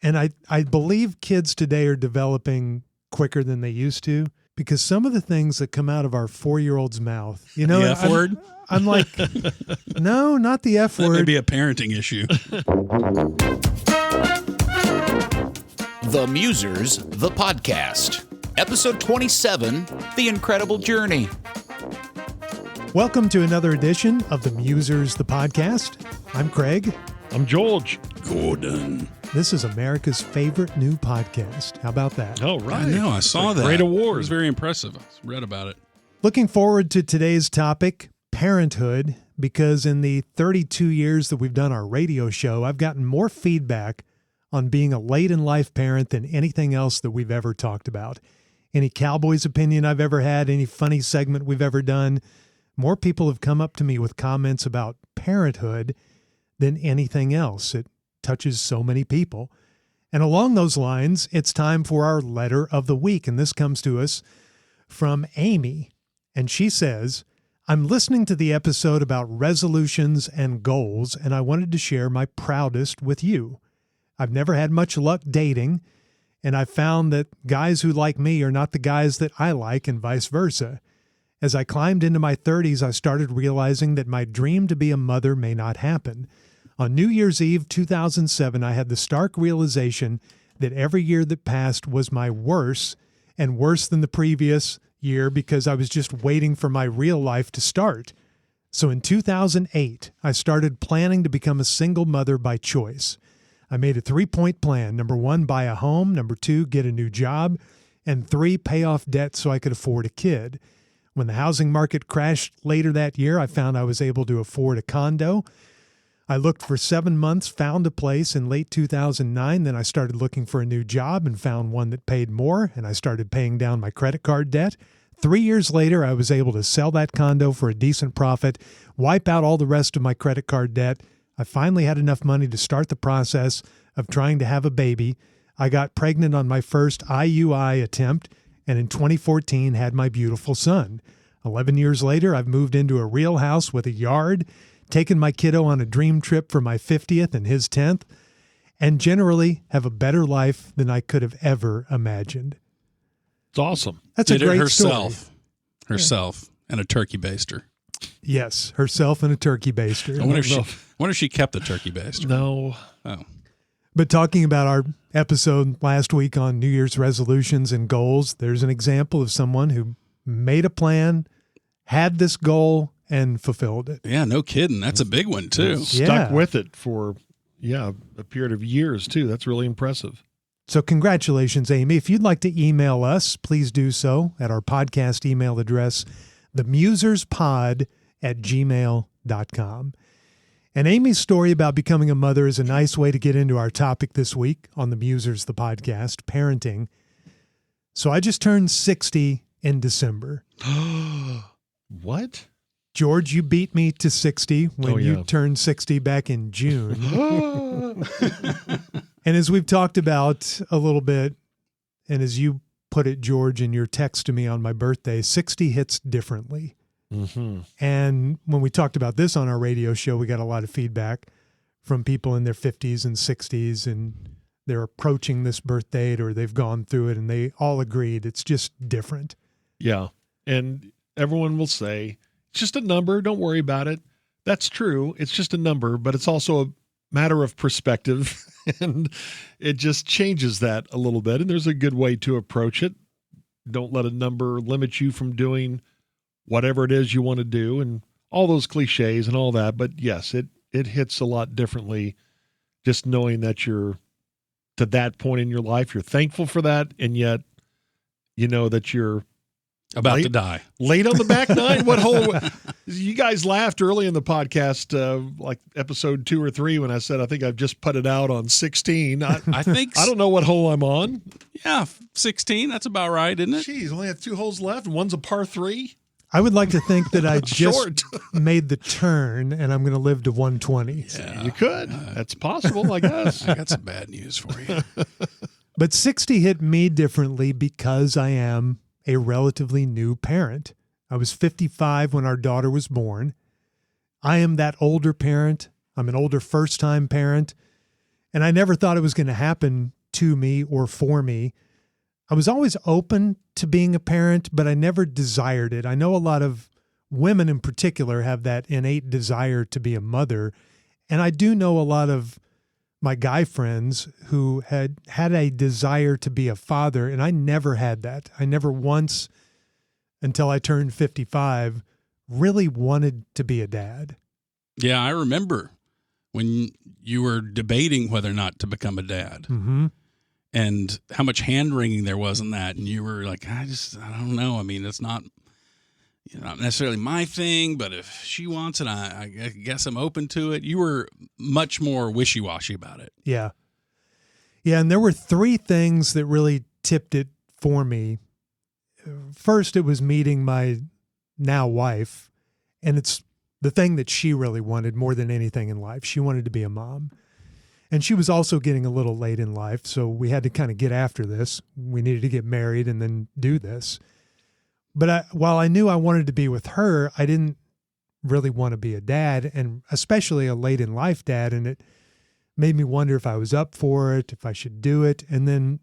And I believe kids today are developing quicker than they used to, because some of the things that come out of our 4-year-old's mouth, The F word? I'm like, no, not the F word. That may be a parenting issue. The Musers, the podcast. Episode 27, The Incredible Journey. Welcome to another edition of The Musers, the podcast. I'm Craig. I'm George. Gordon. This is America's favorite new podcast. How about that? Oh, right. I know, I saw that. Great award. It was very impressive. I read about it. Looking forward to today's topic, parenthood, because in the 32 years that we've done our radio show, I've gotten more feedback on being a late-in-life parent than anything else that we've ever talked about. Any Cowboys opinion I've ever had, any funny segment we've ever done, more people have come up to me with comments about parenthood than anything else. It touches so many people. And along those lines, it's time for our letter of the week. And this comes to us from Amy. And she says, I'm listening to the episode about resolutions and goals, and I wanted to share my proudest with you. I've never had much luck dating, and I've found that guys who like me are not the guys that I like, and vice versa. As I climbed into my 30s, I started realizing that my dream to be a mother may not happen. On New Year's Eve 2007, I had the stark realization that every year that passed was my worse, and worse than the previous year, because I was just waiting for my real life to start. So in 2008, I started planning to become a single mother by choice. I made a 3-point plan. Number 1, buy a home. Number 2, get a new job. And 3, pay off debt so I could afford a kid. When the housing market crashed later that year, I found I was able to afford a condo. I looked for 7 months, found a place in late 2009. Then I started looking for a new job and found one that paid more, and I started paying down my credit card debt. 3 years later, I was able to sell that condo for a decent profit, wipe out all the rest of my credit card debt. I finally had enough money to start the process of trying to have a baby. I got pregnant on my first IUI attempt, and in 2014 had my beautiful son. 11 years later, I've moved into a real house with a yard, taken my kiddo on a dream trip for my 50th and his 10th, and generally have a better life than I could have ever imagined. It's awesome. That's a Did great it story. Herself, and a turkey baster. Yes, herself and a turkey baster. I wonder if she kept the turkey baster. No. Oh. But talking about our episode last week on New Year's resolutions and goals, there's an example of someone who made a plan, had this goal, and fulfilled it. Yeah, no kidding. That's a big one, too. Stuck with it for, a period of years, too. That's really impressive. So congratulations, Amy. If you'd like to email us, please do so at our podcast email address, themuserspod@gmail.com. And Amy's story about becoming a mother is a nice way to get into our topic this week on The Musers, the podcast, parenting. So I just turned 60 in December. What? George, you beat me to 60 when you yeah. turned 60 back in June. And as we've talked about a little bit, and as you put it, George, in your text to me on my birthday, 60 hits differently. Mm-hmm. And when we talked about this on our radio show, we got a lot of feedback from people in their 50s and 60s, and they're approaching this birth date or they've gone through it, and they all agreed it's just different. Yeah. And everyone will say, it's just a number. Don't worry about it. That's true. It's just a number, but it's also a matter of perspective, and it just changes that a little bit. And there's a good way to approach it. Don't let a number limit you from doing whatever it is you want to do, and all those cliches and all that. But yes, it hits a lot differently, just knowing that you're to that point in your life. You're thankful for that, and yet you know that you're About to die. late on the back nine. What whole? You guys laughed early in the podcast, like episode 2 or 3, when I said I think I've just put it out on 16. I think I don't know what hole I'm on. Yeah, 16. That's about right, isn't it? Jeez, only have 2 holes left, and one's a par 3. I would like to think that I just Short. made the turn and I'm going to live to 120. Yeah. You could. That's possible, I guess. I got some bad news for you. But 60 hit me differently because I am a relatively new parent. I was 55 when our daughter was born. I am that older parent. I'm an older first-time parent. And I never thought it was going to happen to me or for me. I was always open to being a parent, but I never desired it. I know a lot of women in particular have that innate desire to be a mother. And I do know a lot of my guy friends who had a desire to be a father, and I never had that. I never once, until I turned 55, really wanted to be a dad. Yeah, I remember when you were debating whether or not to become a dad. Mm-hmm. And how much hand-wringing there was in that. And you were like, I don't know. I mean, it's not, not necessarily my thing, but if she wants it, I guess I'm open to it. You were much more wishy-washy about it. Yeah. Yeah, and there were 3 things that really tipped it for me. First, it was meeting my now wife, and it's the thing that she really wanted more than anything in life. She wanted to be a mom. And she was also getting a little late in life, so we had to kind of get after this. We needed to get married and then do this. But while I knew I wanted to be with her, I didn't really want to be a dad, and especially a late in life dad. And it made me wonder if I was up for it, if I should do it. And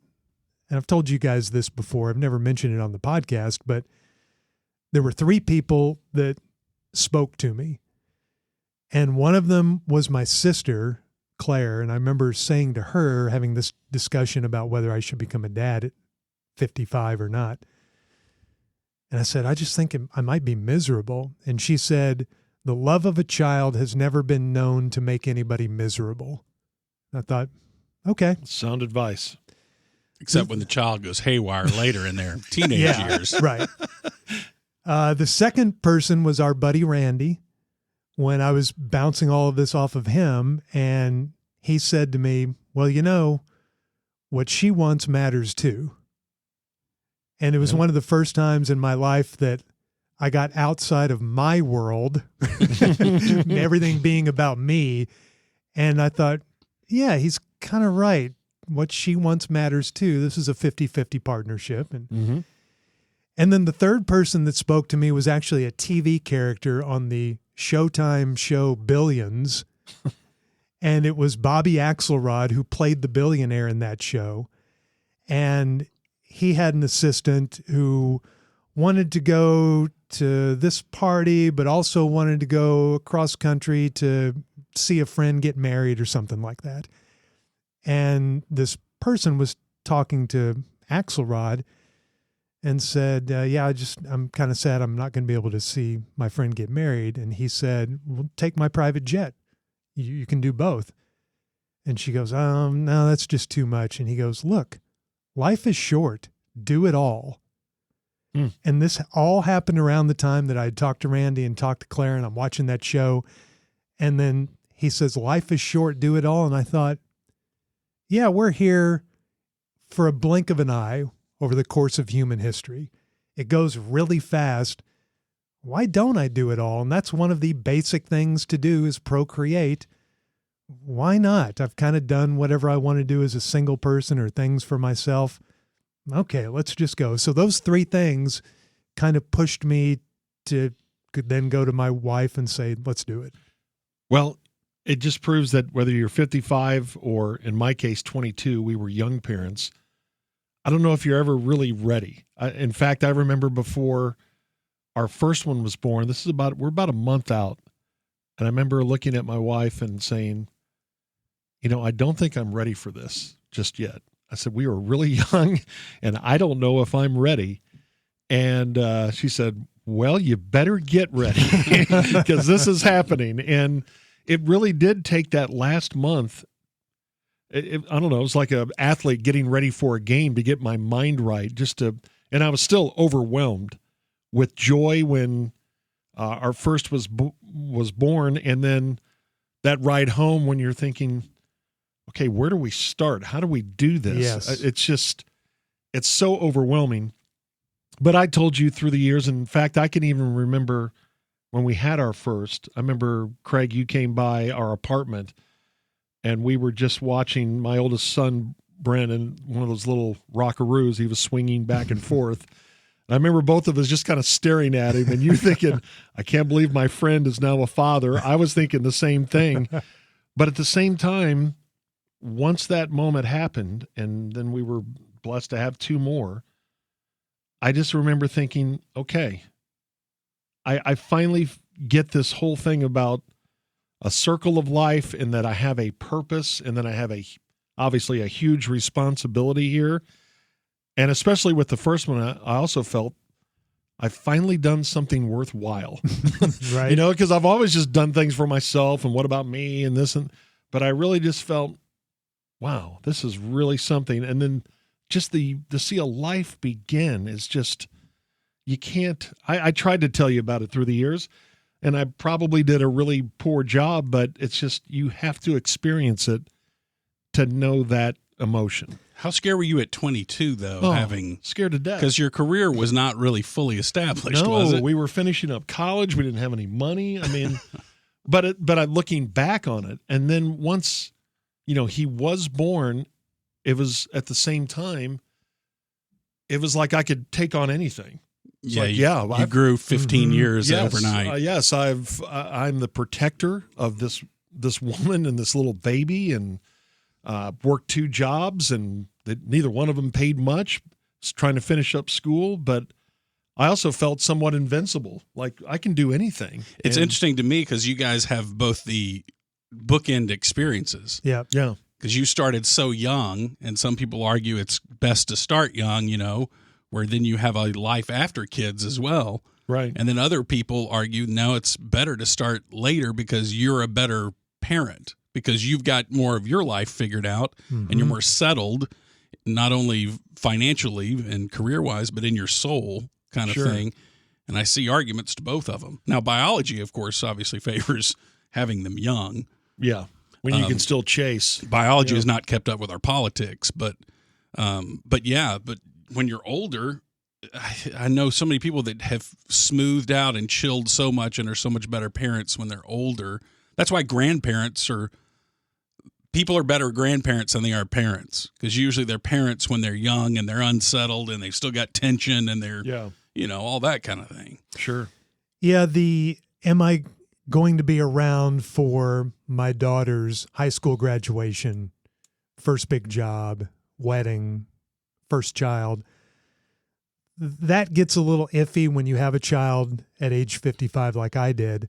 I've told you guys this before, I've never mentioned it on the podcast, but there were 3 people that spoke to me. And one of them was my sister, Claire. And I remember saying to her, having this discussion about whether I should become a dad at 55 or not. And I said, I just think I might be miserable. And she said, the love of a child has never been known to make anybody miserable. I thought, okay. Sound advice. Except when the child goes haywire later in their teenage years. Right. The second person was our buddy Randy, when I was bouncing all of this off of him. And he said to me, well, what she wants matters too. And it was one of the first times in my life that I got outside of my world, everything being about me. And I thought, yeah, he's kind of right. What she wants matters too. This is a 50-50 partnership. And And then the third person that spoke to me was actually a TV character on the Showtime show Billions. And it was Bobby Axelrod who played the billionaire in that show. And he had an assistant who wanted to go to this party, but also wanted to go across country to see a friend get married or something like that. And this person was talking to Axelrod and said, I'm kind of sad I'm not going to be able to see my friend get married. And he said, well, take my private jet. You can do both. And she goes, no, that's just too much. And he goes, look, life is short. Do it all. And this all happened around the time that I had talked to Randy and talked to Claire, and I'm watching that show. And then he says, life is short. Do it all. And I thought, yeah, we're here for a blink of an eye over the course of human history. It goes really fast. Why don't I do it all? And that's one of the basic things to do is procreate. Why not? I've kind of done whatever I want to do as a single person or things for myself. Okay, let's just go. So those 3 things kind of pushed me to then go to my wife and say, let's do it. Well, it just proves that whether you're 55 or, in my case, 22, we were young parents. I don't know if you're ever really ready. In fact, I remember before our first one was born, we're about a month out. And I remember looking at my wife and saying, I don't think I'm ready for this just yet. I said, we were really young and I don't know if I'm ready. And she said, well, you better get ready because this is happening. And it really did take that last month. I don't know. It was like an athlete getting ready for a game to get my mind right, and I was still overwhelmed with joy when our first was born. And then that ride home when you're thinking, okay, where do we start? How do we do this? Yes. It's so overwhelming. But I told you through the years, and in fact, I can even remember when we had our first. I remember, Craig, you came by our apartment, and we were just watching my oldest son, Brandon, one of those little rockaroos. He was swinging back and forth. And I remember both of us just kind of staring at him, and you thinking, I can't believe my friend is now a father. I was thinking the same thing. But at the same time, once that moment happened, and then we were blessed to have 2 more, I just remember thinking, okay, I finally get this whole thing about a circle of life, and that I have a purpose, and then I have obviously a huge responsibility here. And especially with the first one, I also felt I've finally done something worthwhile. Right. Because I've always just done things for myself, and what about me and this, but I really just felt, wow, this is really something. And then just to see a life begin is just, you can't, I tried to tell you about it through the years, and I probably did a really poor job, but it's just, you have to experience it to know that emotion. How scared were you at 22, though, having scared to death? Because your career was not really fully established, was No, it? we were finishing up college. We didn't have any money. I mean, but I'm looking back on it, and then once, he was born, it was at the same time, it was like I could take on anything. It's you grew 15 years yes, overnight. Yes, I'm the protector of this woman and this little baby, and worked 2 jobs, and neither one of them paid much. Was trying to finish up school, but I also felt somewhat invincible. Like, I can do anything. It's interesting to me because you guys have both the bookend experiences. Yeah. Yeah. Because you started so young, and some people argue it's best to start young, where then you have a life after kids as well. Right. And then other people argue, no, it's better to start later because you're a better parent, because you've got more of your life figured out, and you're more settled, not only financially and career-wise, but in your soul kind of thing. And I see arguments to both of them. Now, biology, of course, obviously favors having them young. Yeah. When you can still chase. Biology has not kept up with our politics, but when you're older, I know so many people that have smoothed out and chilled so much and are so much better parents when they're older. That's why people are better grandparents than they are parents, because usually they're parents when they're young and they're unsettled and they've still got tension and they're, all that kind of thing. Sure. Yeah. Am I going to be around for my daughter's high school graduation, first big job, wedding, first child? That gets a little iffy when you have a child at age 55 like I did,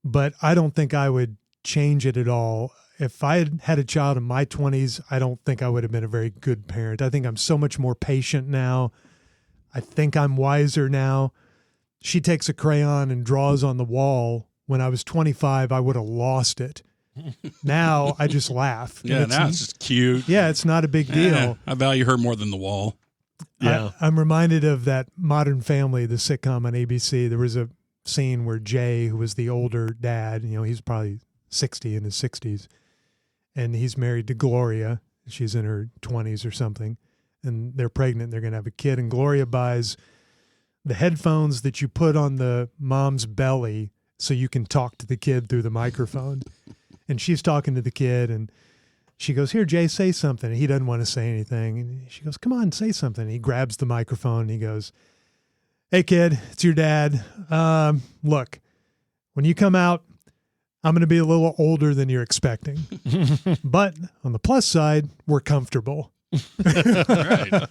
but I don't think I would change it at all. If I had had a child in my 20s, I don't think I would have been a very good parent. I think I'm so much more patient now. I think I'm wiser now. She takes a crayon and draws on the wall. When I was 25, I would have lost it. Now I just laugh. Yeah, now it's just cute. Yeah, it's not a big deal. I value her more than the wall. Yeah. I'm reminded of that Modern Family, the sitcom on ABC. There was a scene where Jay, who was the older dad, he's probably 60 in his 60s, and he's married to Gloria. She's in her 20s or something, and they're pregnant. They're going to have a kid, and Gloria buys the headphones that you put on the mom's belly so you can talk to the kid through the microphone. And she's talking to the kid, and she goes, "Here, Jay, say something." And he doesn't want to say anything. And she goes, "Come on, say something." And he grabs the microphone and he goes, "Hey, kid, it's your dad. Look, when you come out, I'm going to be a little older than you're expecting. But on the plus side, we're comfortable." Right.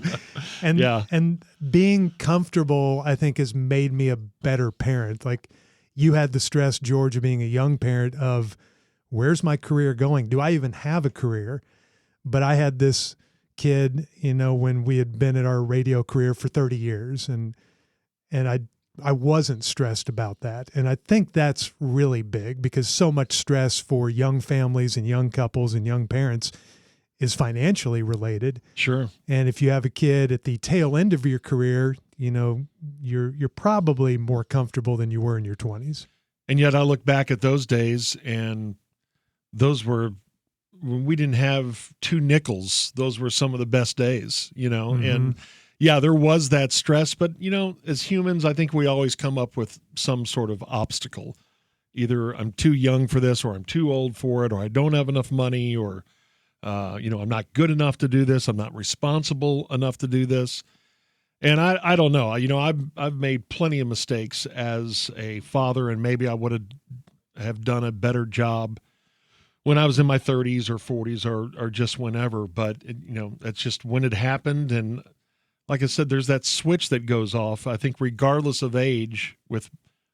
And being comfortable, I think, has made me a better parent. Like, you had the stress, George, of being a young parent of, where's my career going? Do I even have a career? But I had this kid, when we had been at our radio career for 30 years, and I wasn't stressed about that. And I think that's really big, because so much stress for young families and young couples and young parents is financially related. Sure. And if you have a kid at the tail end of your career, you're probably more comfortable than you were in your 20s. And yet I look back at those days, and those were, when we didn't have 2 nickels, those were some of the best days, and yeah, there was that stress, but as humans, I think we always come up with some sort of obstacle. Either I'm too young for this, or I'm too old for it, or I don't have enough money, or, I'm not good enough to do this. I'm not responsible enough to do this. And I don't know, I've made plenty of mistakes as a father, and maybe I would have done a better job when I was in my 30s or 40s or just whenever, but that's just when it happened. And like I said, there's that switch that goes off, I think, regardless of age with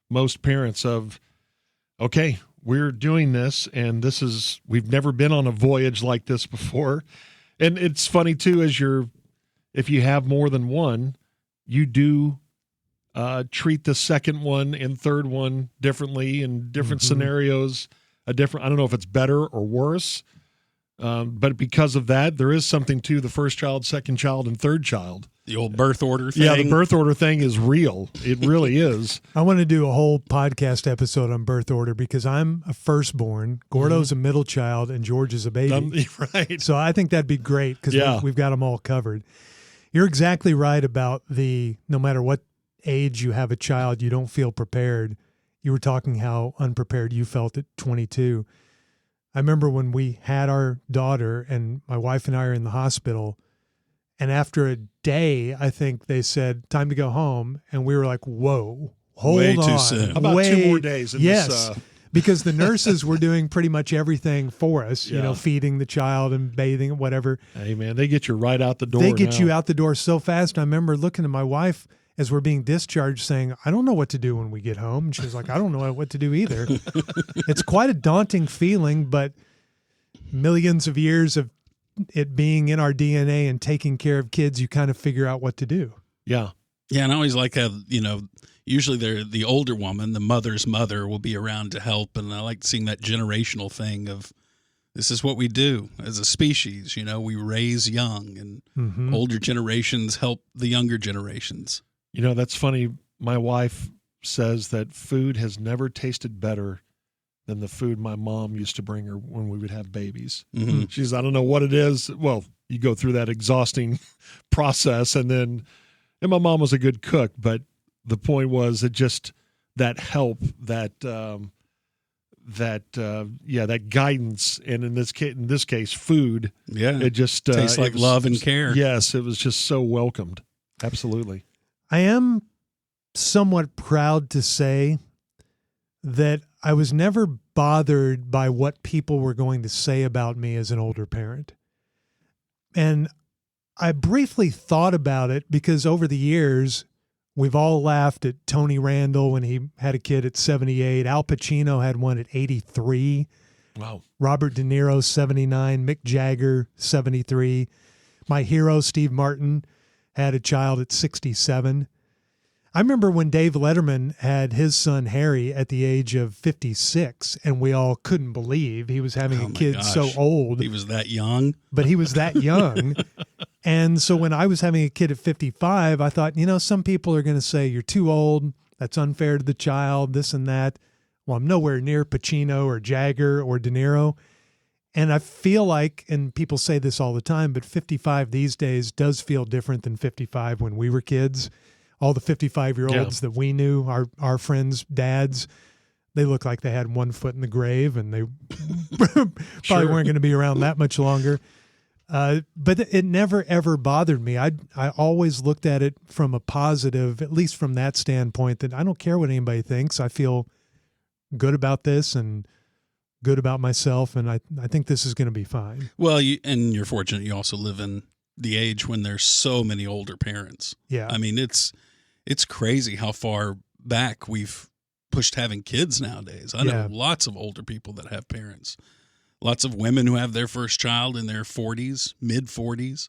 most parents of, okay, we're doing this, and we've never been on a voyage like this before. And it's funny too, if you have more than one, you do treat the second one and third one differently in different scenarios. I don't know if it's better or worse, but because of that, there is something to the first child, second child, and third child. The old birth order thing. Yeah, the birth order thing is real. It really is. I want to do a whole podcast episode on birth order because I'm a firstborn, Gordo's a middle child, and George is a baby. Right. So I think that'd be great because we've got them all covered. You're exactly right about no matter what age you have a child, you don't feel prepared. You were talking how unprepared you felt at 22. I remember when we had our daughter and my wife and I are in the hospital, and after a day, I think they said, time to go home. And we were like, whoa, hold Way on. too soon. About 2 more days. Yes, because the nurses were doing pretty much everything for us, Yeah. feeding the child and bathing, whatever. Hey, man, they get you right out the door. They get now. you out the door so fast. I remember looking at my wife as we're being discharged saying, I don't know what to do when we get home. And she was like, I don't know what to do either. It's quite a daunting feeling, but millions of years of it being in our DNA and taking care of kids, you kind of figure out what to do. Yeah. Yeah, and I always like how, usually they're the older woman, the mother's mother, will be around to help. And I like seeing that generational thing of this is what we do as a species. We raise young, and older generations help the younger generations. That's funny. My wife says that food has never tasted better than the food my mom used to bring her when we would have babies. Mm-hmm. She says, I don't know what it is. Well, you go through that exhausting process, and my mom was a good cook, but the point was that help, that guidance, and in this case, food. Yeah, it just tastes like love and care. Yes, it was just so welcomed. Absolutely. I am somewhat proud to say that I was never bothered by what people were going to say about me as an older parent. And I briefly thought about it because over the years, we've all laughed at Tony Randall when he had a kid at 78. Al Pacino had one at 83. Wow. Robert De Niro, 79. Mick Jagger, 73. My hero, Steve Martin, had a child at 67. I remember when Dave Letterman had his son Harry at the age of 56, and we all couldn't believe he was having a kid so old. He was that young. But he was that young. And so when I was having a kid at 55, I thought, some people are going to say, you're too old. That's unfair to the child, this and that. Well, I'm nowhere near Pacino or Jagger or De Niro. And I feel like, and people say this all the time, but 55 these days does feel different than 55 when we were kids. All the 55-year-olds that we knew, our friends' dads, they look like they had one foot in the grave, and they probably weren't going to be around that much longer. But it never, ever bothered me. I always looked at it from a positive, at least from that standpoint, that I don't care what anybody thinks. I feel good about this and good about myself, and I think this is going to be fine. Well, and you're fortunate you also live in the age when there's so many older parents. Yeah. I mean, it's crazy how far back we've pushed having kids nowadays. I know lots of older people that have parents. Lots of women who have their first child in their 40s, mid-40s,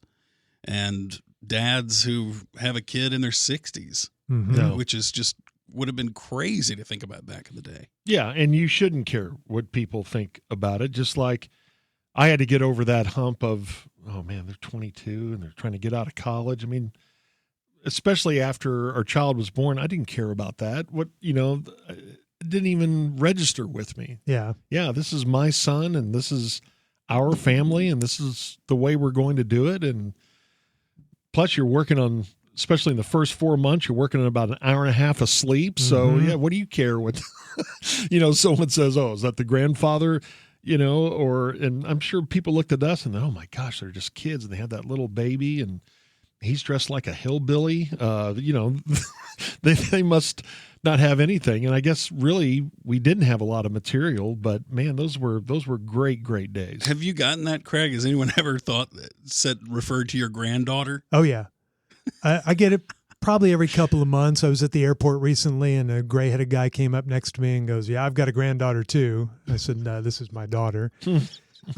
and dads who have a kid in their 60s, which is just would have been crazy to think about back in the day. Yeah, and you shouldn't care what people think about it. Just like I had to get over that hump of, oh, man, they're 22 and they're trying to get out of college. I mean, especially after our child was born, I didn't care about that. It didn't even register with me. Yeah. Yeah, this is my son, and this is our family, and this is the way we're going to do it. And plus, you're working on, especially in the first 4 months, you're working on about an hour and a half of sleep. So, what do you care what, someone says, oh, is that the grandfather, and I'm sure people looked at us and thought, oh my gosh, they're just kids, and they have that little baby. And he's dressed like a hillbilly. They must not have anything. And I guess really we didn't have a lot of material, but man, those were great days. Have you gotten that, Craig? Has anyone ever referred to your granddaughter? Oh yeah. I get it probably every couple of months. I was at the airport recently and a gray-headed guy came up next to me and goes, "Yeah, I've got a granddaughter too." I said, "No, this is my daughter."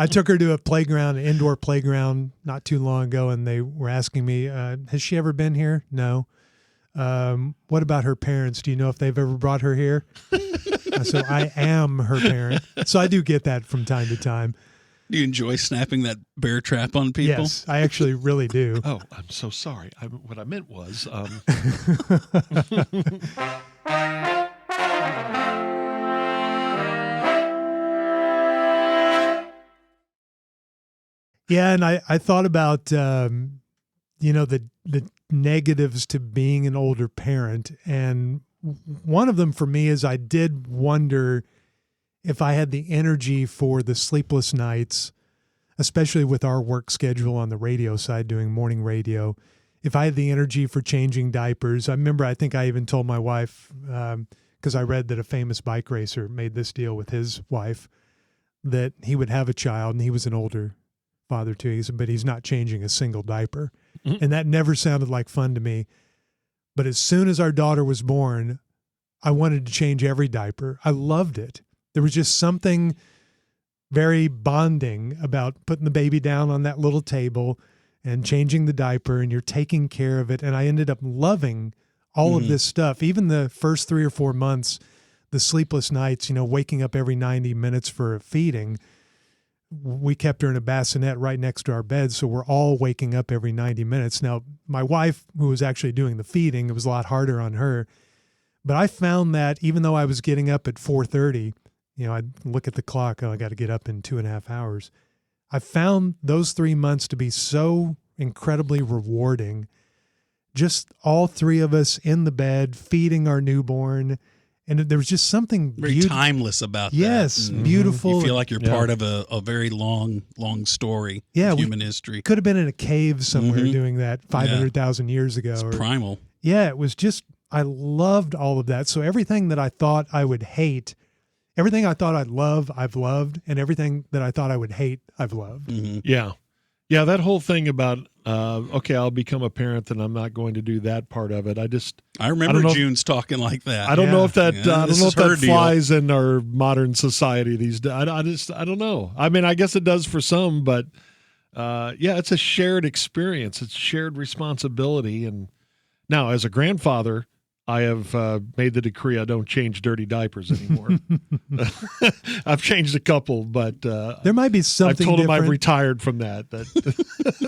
I took her to a playground, an indoor playground not too long ago, and they were asking me, has she ever been here? No. What about her parents? Do you know if they've ever brought her here? I said, I am her parent. So I do get that from time to time. Do you enjoy snapping that bear trap on people? Yes, I actually really do. Oh, I'm so sorry. What I meant was... Yeah, and I thought about, the negatives to being an older parent. And one of them for me is I did wonder if I had the energy for the sleepless nights, especially with our work schedule on the radio side, doing morning radio, if I had the energy for changing diapers. I remember, I think I even told my wife, because I read that a famous bike racer made this deal with his wife, that he would have a child, and he was an older father too. He said, but he's not changing a single diaper. Mm-hmm. And that never sounded like fun to me. But as soon as our daughter was born, I wanted to change every diaper. I loved it. There was just something very bonding about putting the baby down on that little table and changing the diaper, and you're taking care of it. And I ended up loving all of this stuff. Even the first 3 or 4 months, the sleepless nights, waking up every 90 minutes for a feeding. We kept her in a bassinet right next to our bed, so we're all waking up every 90 minutes. Now, my wife, who was actually doing the feeding, it was a lot harder on her. But I found that even though I was getting up at 4:30, I'd look at the clock, I got to get up in 2.5 hours. I found those 3 months to be so incredibly rewarding. Just all three of us in the bed, feeding our newborn. And there was just something very timeless about that. Yes, beautiful. You feel like you're part of a very long story of human history. Could have been in a cave somewhere doing that 500,000 years ago. It's primal. Yeah, it was just, I loved all of that. So everything that I thought I would hate, everything I thought I'd love, I've loved. And everything that I thought I would hate, I've loved. Mm-hmm. Yeah. Yeah, that whole thing about, I'll become a parent and I'm not going to do that part of it. I remember June's talking like that. I don't know if that flies in our modern society these days. I don't know. I mean, I guess it does for some, but it's a shared experience. It's shared responsibility. And now as a grandfather, I have made the decree I don't change dirty diapers anymore. I've changed a couple, but there might be something I've told different. him I've retired from that.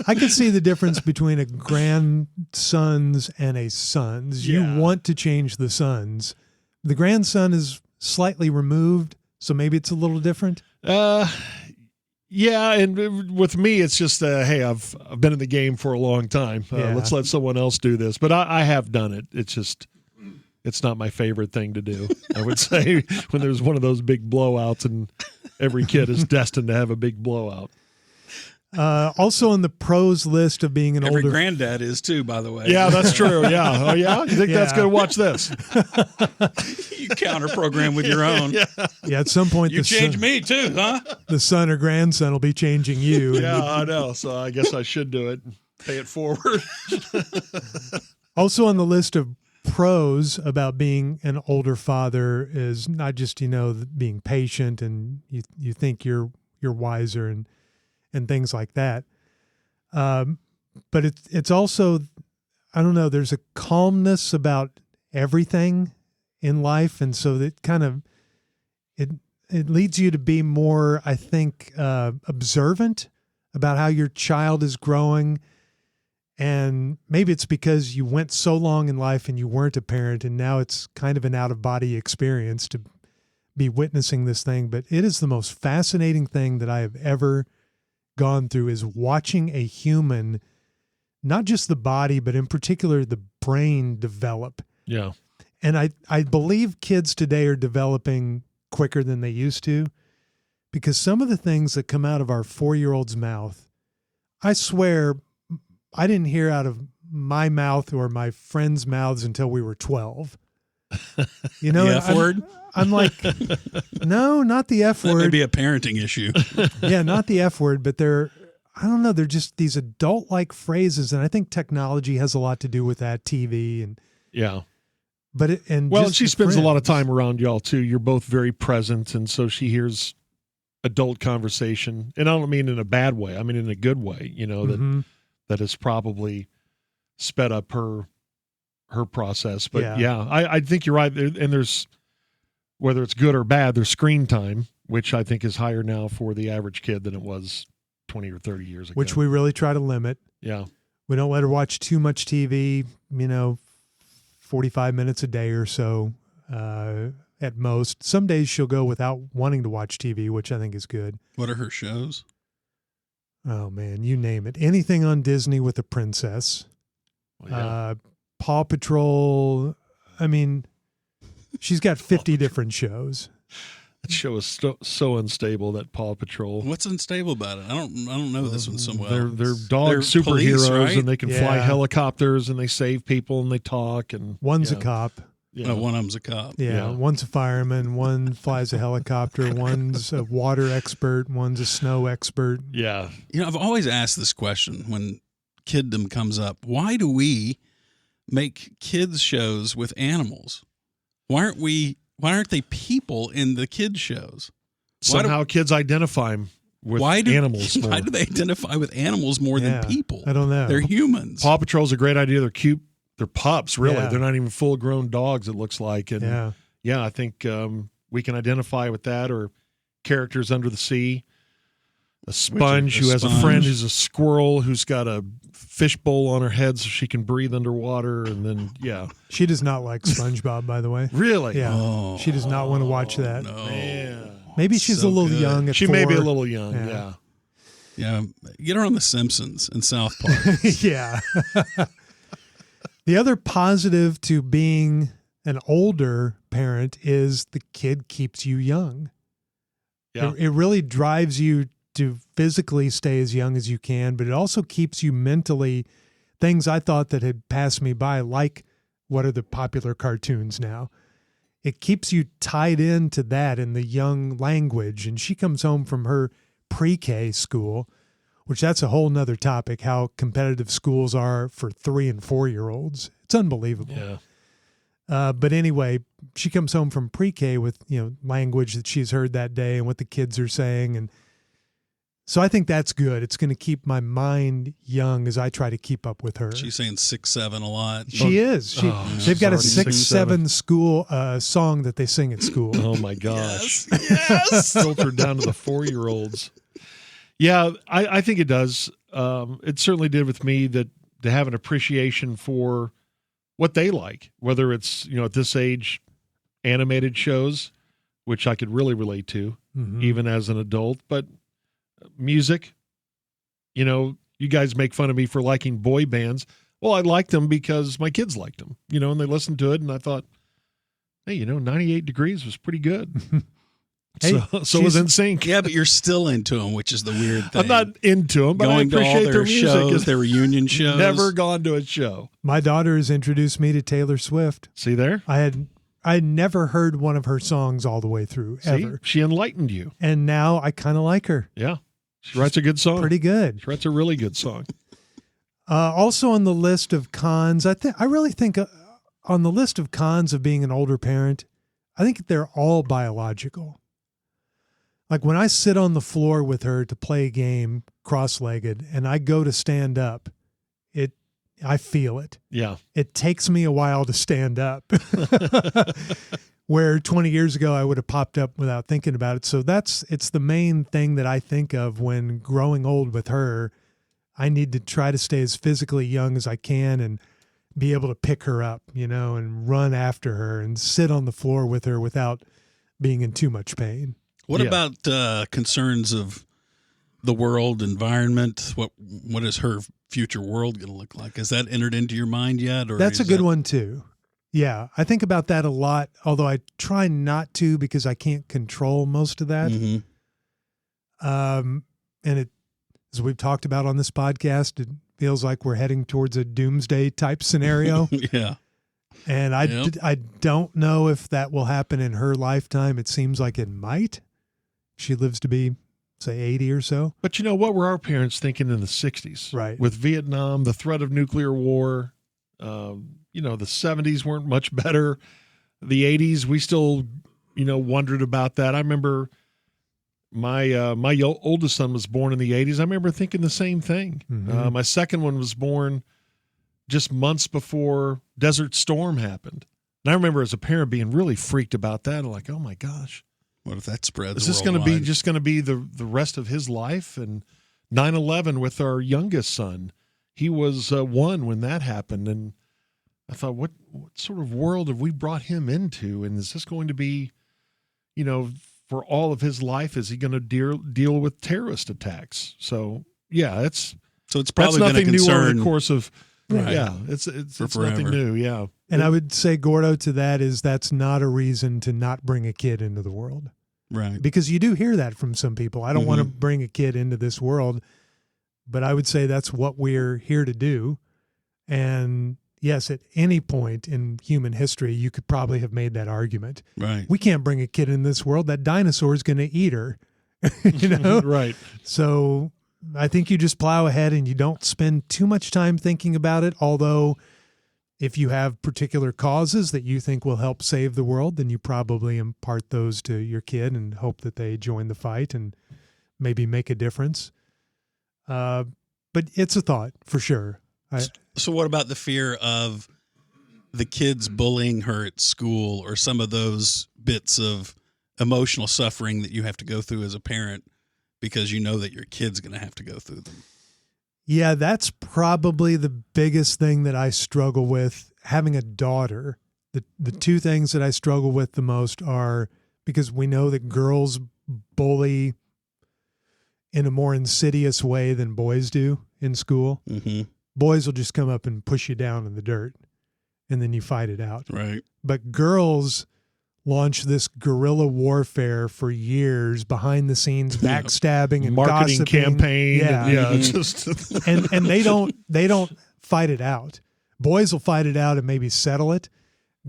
I can see the difference between a grandson's and a son's. Yeah. You want to change the son's. The grandson is slightly removed, so maybe it's a little different. Yeah, and with me, it's just, hey, I've been in the game for a long time. Let's let someone else do this. But I have done it. It's just... It's not my favorite thing to do, I would say, when there's one of those big blowouts and every kid is destined to have a big blowout. Also on the pros list of being Every older... granddad is too, by the way. Yeah, that's true. Yeah. Oh, yeah? You think that's going to watch this? You counter-program with your own. Yeah, at some point... You change me too, huh? The son or grandson will be changing you. Yeah, I know. So I guess I should do it and pay it forward. Also on the list of pros about being an older father is not just, being patient and you think you're wiser and things like that. But it's also, I don't know, there's a calmness about everything in life. And so that kind of, it leads you to be more, I think, observant about how your child is growing. And maybe it's because you went so long in life and you weren't a parent, and now it's kind of an out-of-body experience to be witnessing this thing. But it is the most fascinating thing that I have ever gone through, is watching a human, not just the body, but in particular the brain develop. Yeah. And I believe kids today are developing quicker than they used to, because some of the things that come out of our 4-year-old's mouth, I swear, I didn't hear out of my mouth or my friends' mouths until we were 12. You know, The F word? I'm like, no, not the F That word. may be a parenting issue. Yeah, not the F word, but I don't know, they're just these adult-like phrases, and I think technology has a lot to do with that, TV and Yeah. but it, and Well, just she the spends a lot of friends. time around y'all too. You're both very present, and so she hears adult conversation. And I don't mean in a bad way. I mean in a good way. You know Mhm. that has probably sped up her process. But Yeah. yeah, I think you're right. And there's whether it's good or bad, there's screen time, which I think is higher now for the average kid than it was 20 or 30 years ago. Which we really try to limit. yeah. We don't let her watch too much TV, 45 minutes a day or so at most. Some days she'll go without wanting to watch TV, which I think is good. What are her shows? Oh, man, you name it. Anything on Disney with a princess. Well, yeah. Paw Patrol. I mean, she's got 50 different shows. That show is so unstable, that Paw Patrol. What's unstable about it? I don't know this one so well. They're dog They're superheroes, police, right? and they can fly Yeah. helicopters, and they save people, and they talk, and One's yeah, a cop. yeah. One of them's a cop. Yeah, Yeah. one's a fireman. One flies a helicopter. One's a water expert. One's a snow expert. Yeah. I've always asked this question when kiddom comes up. Why do we make kids shows with animals? Why aren't they people in the kids shows? Somehow kids identify with animals more. Why do they identify with animals more Yeah, than people? I don't know. They're humans. Paw Patrol's a great idea. They're cute. They're pups, really. Yeah. They're not even full-grown dogs, it looks like. And Yeah. I think we can identify with that, or characters under the sea. A sponge who has a friend who's a squirrel who's got a fishbowl on her head so she can breathe underwater. And then, yeah. She does not like SpongeBob, by the way. Really? Yeah. Oh, She does not want to watch that. No. Man. Maybe she's So a little good. young at She 4. may be a little young, Yeah. yeah. Yeah, get her on The Simpsons and South Park. Yeah. The other positive to being an older parent is the kid keeps you young. Yeah. It really drives you to physically stay as young as you can, but it also keeps you mentally, things I thought that had passed me by, like what are the popular cartoons now? It keeps you tied into that in the young language. And she comes home from her pre-K school, which that's a whole nother topic, how competitive schools are for 3 and 4-year-olds. It's unbelievable. Yeah. But anyway, she comes home from pre-K with, language that she's heard that day and what the kids are saying. And so I think that's good. It's going to keep my mind young as I try to keep up with her. She's saying 6'7" a lot. She is. They've got a she's already 6'7" school song that they sing at school. Oh, my gosh. Yes. Filtered down to the 4-year-olds. Yeah, I think it does. It certainly did with me, that to have an appreciation for what they like, whether it's, at this age, animated shows, which I could really relate to, Mhm. even as an adult, but music, you guys make fun of me for liking boy bands. Well, I liked them because my kids liked them, and they listened to it, and I thought, hey, 98 Degrees was pretty good. Hey, so was NSYNC. Yeah, but you're still into them, which is the weird thing. I'm not into them, but going I appreciate to all their their music. shows, their reunion shows. Never gone to a show. My daughter has introduced me to Taylor Swift. See there? I had never heard one of her songs all the way through, See? ever. She enlightened you. And now I kind of like her. Yeah. She writes a good song. Pretty good. She writes a really good song. Also on the list of cons, I really think on the list of cons of being an older parent, I think they're all biological. Like when I sit on the floor with her to play a game cross-legged and I go to stand up, I feel it. Yeah. It takes me a while to stand up. Where 20 years ago I would have popped up without thinking about it. So it's the main thing that I think of when growing old with her. I need to try to stay as physically young as I can and be able to pick her up, and run after her and sit on the floor with her without being in too much pain. What Yeah. about concerns of the world, environment? What is her future world going to look like? Has that entered into your mind yet? Or That's a is good that- one too. Yeah, I think about that a lot, although I try not to because I can't control most of that. Mhm. And it, as we've talked about on this podcast, it feels like we're heading towards a doomsday type scenario. Yeah. And I don't know if that will happen in her lifetime. It seems like it might. She lives to be, say, 80 or so. But you know, what were our parents thinking in the 60s? Right. With Vietnam, the threat of nuclear war, you know, the 70s weren't much better. The 80s, we still, you know, wondered about that. I remember my oldest son was born in the 80s. I remember thinking the same thing. Mm-hmm. My second one was born just months before Desert Storm happened. And I remember as a parent being really freaked about that. Like, oh my gosh. What if that spreads? Is this going to be the rest of his life? And 9/11 with our youngest son, he was 1 when that happened. And I thought, what sort of world have we brought him into? And is this going to be, you know, for all of his life, is he going to deal with terrorist attacks? So yeah, it's probably nothing been a new over concern. the course of Right. yeah, it's nothing forever. new. Yeah, And I would say, Gordo, to that is that's not a reason to not bring a kid into the world. Right. Because you do hear that from some people. I don't want to bring a kid into this world, but I would say that's what we're here to do. And yes, at any point in human history, you could probably have made that argument. Right. We can't bring a kid in this world. That dinosaur is going to eat her, you know? right. So I think you just plow ahead and you don't spend too much time thinking about it. Although if you have particular causes that you think will help save the world, then you probably impart those to your kid and hope that they join the fight and maybe make a difference. But it's a thought for sure. So what about the fear of the kids bullying her at school or some of those bits of emotional suffering that you have to go through as a parent because you know that your kid's going to have to go through them? Yeah, that's probably the biggest thing that I struggle with having a daughter. The two things that I struggle with the most are because we know that girls bully in a more insidious way than boys do in school. Mm-hmm. Boys will just come up and push you down in the dirt and then you fight it out. Right. But girls launch this guerrilla warfare for years, behind the scenes backstabbing and marketing gossiping. campaign. Yeah. It's just and they don't fight it out. Boys will fight it out and maybe settle it.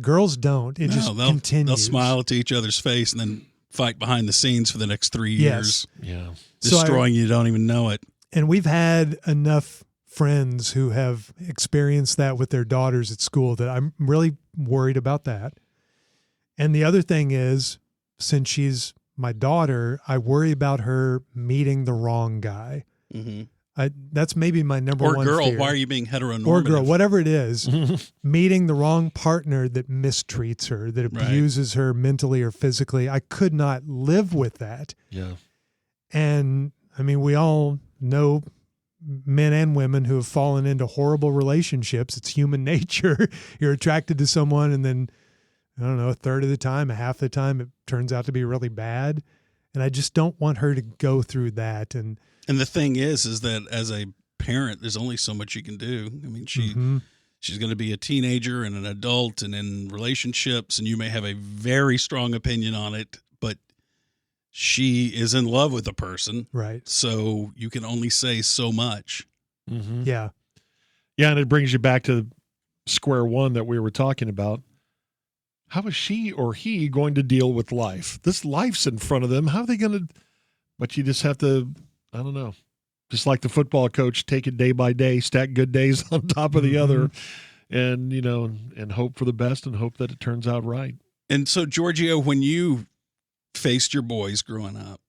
Girls don't. It just continues. They'll smile to each other's face and then fight behind the scenes for the next 3 years. yeah. Destroying you, don't even know it. And we've had enough friends who have experienced that with their daughters at school that I'm really worried about that. And the other thing is, since she's my daughter, I worry about her meeting the wrong guy. Mm-hmm. That's maybe my number or one girl, fear. why are you being heteronormative? Or girl, whatever it is, meeting the wrong partner that mistreats her, that abuses her mentally or physically. I could not live with that. Yeah. And I mean, we all know men and women who have fallen into horrible relationships. It's human nature. You're attracted to someone and then, I don't know, a third of the time, a half the time, it turns out to be really bad. And I just don't want her to go through that. And the thing is that as a parent, there's only so much you can do. I mean, she's going to be a teenager and an adult and in relationships, and you may have a very strong opinion on it, but she is in love with a person. right. So you can only say so much. Mm-hmm. Yeah. Yeah, and it brings you back to square one that we were talking about. How is she or he going to deal with life? This life's in front of them. How are they going to? But you just have to, I don't know, just like the football coach, take it day by day, stack good days on top of the other, and, you know, and hope for the best and hope that it turns out right. And so, Giorgio, when you faced your boys growing up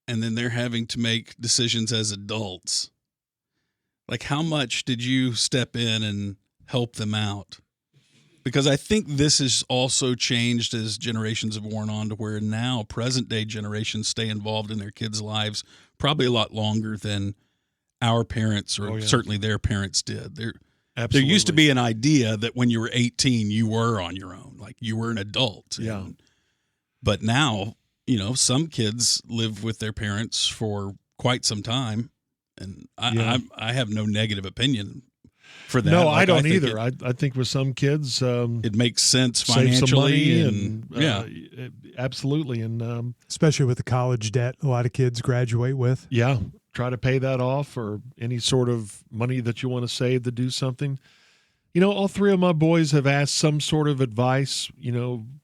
and then they're having to make decisions as adults, like how much did you step in and help them out? Because I think this has also changed as generations have worn on to where now present day generations stay involved in their kids' lives probably a lot longer than our parents or certainly their parents did. There used to be an idea that when you were 18, you were on your own, like you were an adult. Yeah. But now, you know, some kids live with their parents for quite some time. And I have no negative opinion for that. No, like, I don't think either. I think with some kids, it makes sense save some financially money and absolutely. And Especially with the college debt a lot of kids graduate with. yeah, try to pay that off, or any sort of money that you want to save to do something. All three of my boys have asked some sort of advice,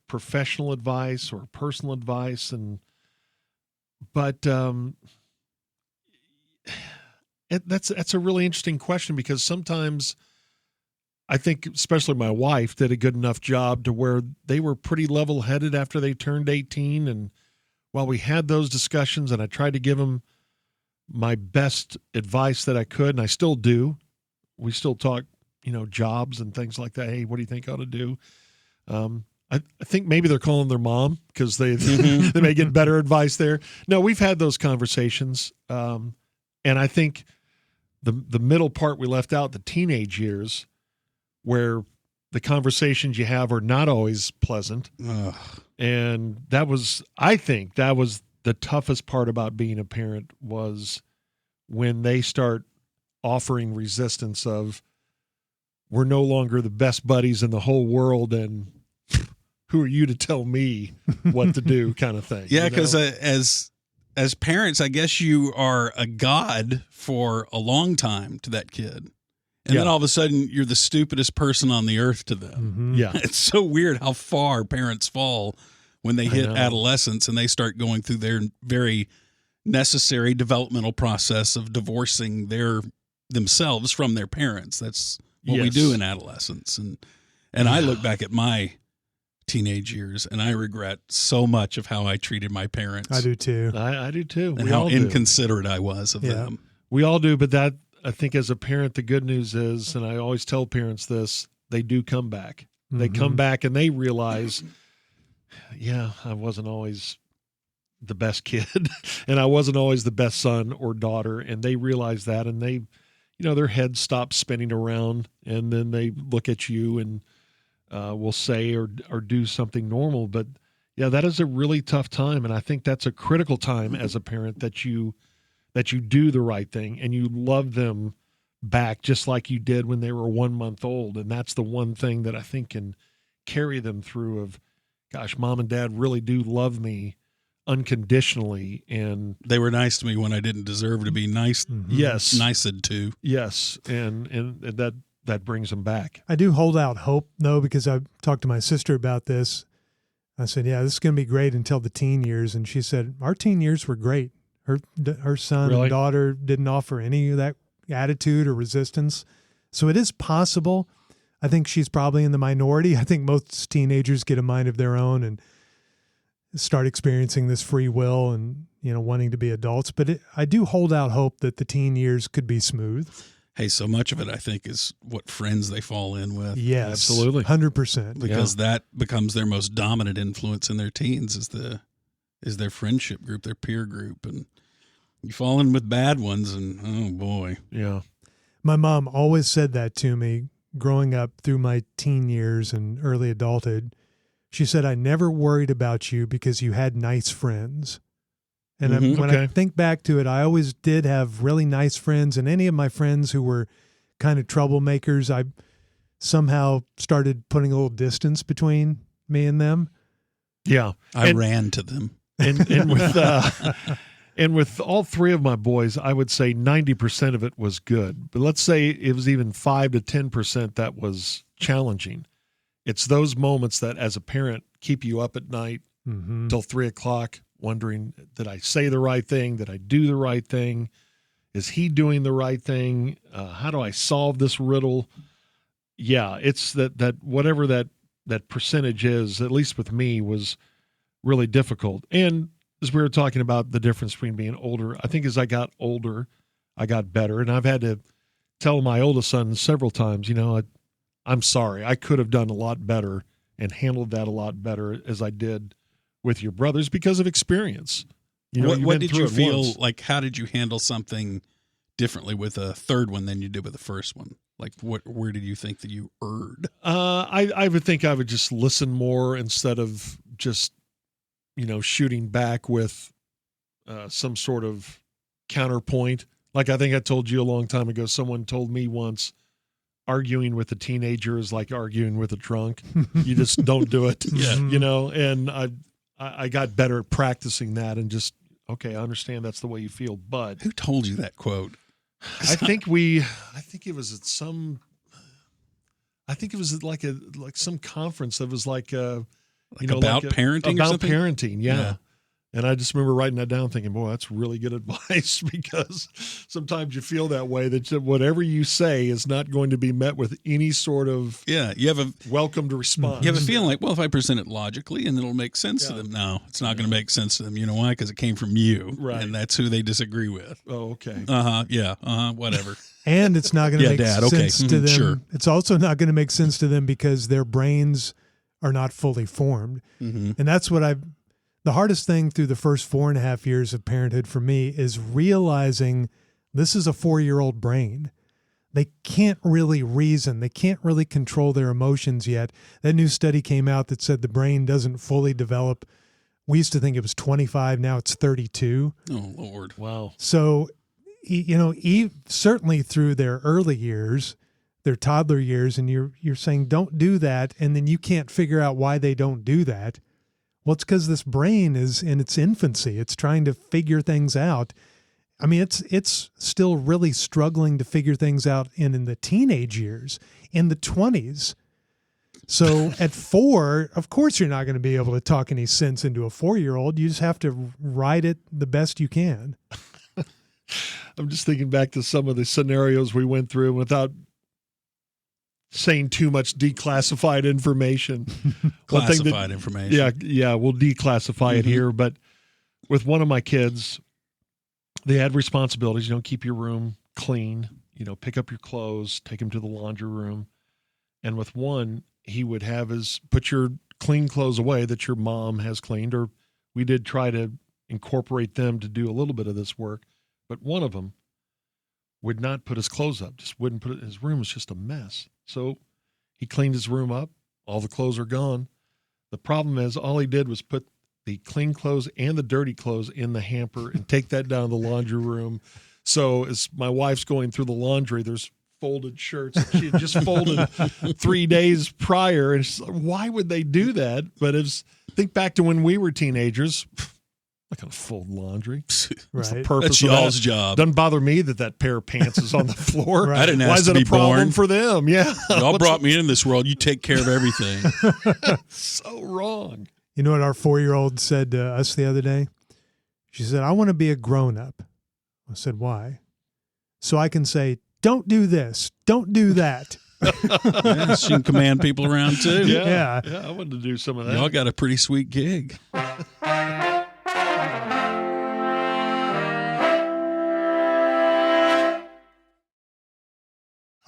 professional advice or personal advice. But that's a really interesting question, because sometimes I think especially my wife did a good enough job to where they were pretty level-headed after they turned 18. And while we had those discussions and I tried to give them my best advice that I could, and I still do, we still talk, jobs and things like that. Hey, what do you think I ought to do? I think maybe they're calling their mom because they may get better advice there. No, we've had those conversations. And I think the middle part we left out, the teenage years, where the conversations you have are not always pleasant. Ugh. And I think that was the toughest part about being a parent, was when they start offering resistance of, we're no longer the best buddies in the whole world, and who are you to tell me what to do, kind of thing. Yeah, because as parents, I guess you are a god for a long time to that kid. And then all of a sudden, you're the stupidest person on the earth to them. Mm-hmm. Yeah. It's so weird how far parents fall when they hit adolescence and they start going through their very necessary developmental process of divorcing themselves from their parents. That's what we do in adolescence. And I look back at my teenage years and I regret so much of how I treated my parents. I do too. I do too. And how inconsiderate I was of them. We all do, but that, I think as a parent, the good news is, and I always tell parents this, they do come back. Mm-hmm. They come back and they realize, I wasn't always the best kid and I wasn't always the best son or daughter. And they realize that, and they, their head stops spinning around, and then they look at you and will say or do something normal. But that is a really tough time. And I think that's a critical time as a parent, that you do the right thing and you love them back just like you did when they were 1 month old. And that's the one thing that I think can carry them through of, gosh, mom and dad really do love me unconditionally. And they were nice to me when I didn't deserve to be nice. Mm-hmm. Yes. Niced to. Yes. And that brings them back. I do hold out hope, though, because I talked to my sister about this. I said, this is going to be great until the teen years. And she said, our teen years were great. Her son and daughter didn't offer any of that attitude or resistance. So it is possible. I think she's probably in the minority. I think most teenagers get a mind of their own and start experiencing this free will and, wanting to be adults. But I do hold out hope that the teen years could be smooth. Hey, so much of it, I think, is what friends they fall in with. Yes, absolutely. 100%. Because that becomes their most dominant influence in their teens, is their friendship group, their peer group. And you fall in with bad ones, and oh boy. Yeah. My mom always said that to me growing up through my teen years and early adulthood. She said, I never worried about you because you had nice friends. And when I think back to it, I always did have really nice friends. And any of my friends who were kind of troublemakers, I somehow started putting a little distance between me and them. Yeah. I ran to them. And with all three of my boys, I would say 90% of it was good. But let's say it was even 5 to 10% that was challenging. It's those moments that, as a parent, keep you up at night till 3 o'clock, wondering, did I say the right thing? Did I do the right thing? Is he doing the right thing? How do I solve this riddle? Yeah, it's that whatever that percentage is, at least with me, was really difficult. And as we were talking about the difference between being older, I think as I got older, I got better. And I've had to tell my oldest son several times, I'm sorry, I could have done a lot better and handled that a lot better as I did with your brothers because of experience. What did you feel like? How did you handle something differently with a third one than you did with the first one? Like, where did you think that you erred? I would think I would just listen more instead of just, shooting back with some sort of counterpoint. Like I think I told you a long time ago, someone told me once, arguing with a teenager is like arguing with a drunk. You just don't do it. And I got better at practicing that and just okay, I understand that's the way you feel, but Who told you that quote? I think it was at some, I think it was at like some conference that was like About parenting or about something? parenting. Yeah. Yeah. And I just remember writing that down thinking, boy, that's really good advice, because sometimes you feel that way, that whatever you say is not going to be met with any sort of Yeah, you have a welcomed response. you have a feeling like, well, if I present it logically and it'll make sense to Yeah. them. No, it's not going to make sense to them. You know why? Because it came from you, Right. and that's who they disagree with. Oh, okay. Whatever. And it's not going to Yeah, make Dad, okay. sense to them. Sure. It's also not going to make sense to them because their brains are not fully formed. Mm-hmm. And that's what the hardest thing through the first 4.5 years of parenthood for me is realizing this is a 4-year-old brain. They can't really reason. They can't really control their emotions yet. That new study came out that said the brain doesn't fully develop. We used to think it was 25. Now it's 32. Oh, Lord. Wow. So, certainly through their early years, their toddler years, and you're saying don't do that, and then you can't figure out why they don't do that. Well, it's because this brain is in its infancy. It's trying to figure things out. I mean, it's still really struggling to figure things out in the teenage years, in the 20s. So at 4, of course, you're not going to be able to talk any sense into a 4-year-old. You just have to ride it the best you can. I'm just thinking back to some of the scenarios we went through without saying too much declassified information. Classified information. Yeah, we'll declassify it here. But with one of my kids, they had responsibilities. Keep your room clean. Pick up your clothes, take them to the laundry room. And with one, he would have put your clean clothes away that your mom has cleaned, or we did try to incorporate them to do a little bit of this work. But one of them would not put his clothes up, just wouldn't put it. His room was just a mess. So he cleaned his room up. All the clothes are gone. The problem is all he did was put the clean clothes and the dirty clothes in the hamper and take that down to the laundry room. So as my wife's going through the laundry, there's folded shirts that she had just folded 3 days prior. And she's like, why would they do that? But think back to when we were teenagers. I'm not going to fold laundry. What's the Right. purpose That's of y'all's that? job. Doesn't bother me that pair of pants is on the floor. Right. I didn't Why ask is to it be a problem born. for them? Yeah. Y'all brought me in this world. You take care of everything. So wrong. You know what our 4-year-old said to us the other day? She said, I want to be a grown-up. I said, why? So I can say, don't do this, don't do that. Yeah, she can command people around too. Yeah. I wanted to do some of that. Y'all got a pretty sweet gig.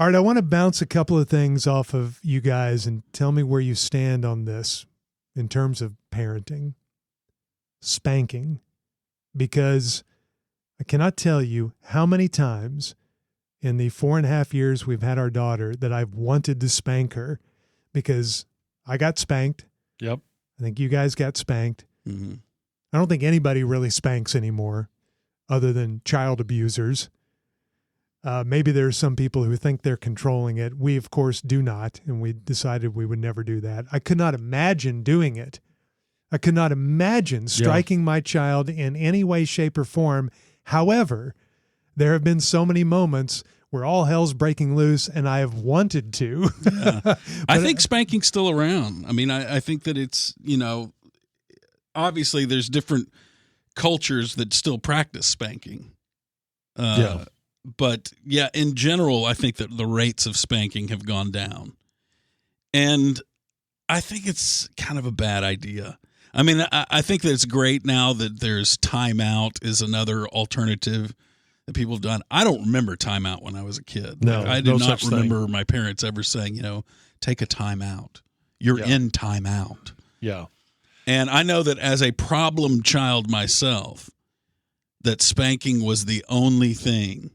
All right, I want to bounce a couple of things off of you guys and tell me where you stand on this in terms of parenting, spanking, because I cannot tell you how many times in the 4.5 years we've had our daughter that I've wanted to spank her because I got spanked. Yep. I think you guys got spanked. Mm-hmm. I don't think anybody really spanks anymore other than child abusers. Maybe there's some people who think they're controlling it. We, of course, do not, and we decided we would never do that. I could not imagine doing it. I could not imagine striking my child in any way, shape, or form. However, there have been so many moments where all hell's breaking loose, and I have wanted to. Yeah. I think spanking's still around. I mean, I think that it's, obviously there's different cultures that still practice spanking. But yeah, in general, I think that the rates of spanking have gone down. And I think it's kind of a bad idea. I mean, I think that it's great now that there's timeout is another alternative that people have done. I don't remember timeout when I was a kid. No, I did no not such remember thing. my parents ever saying, take a timeout. You're in timeout. Yeah. And I know that as a problem child myself, that spanking was the only thing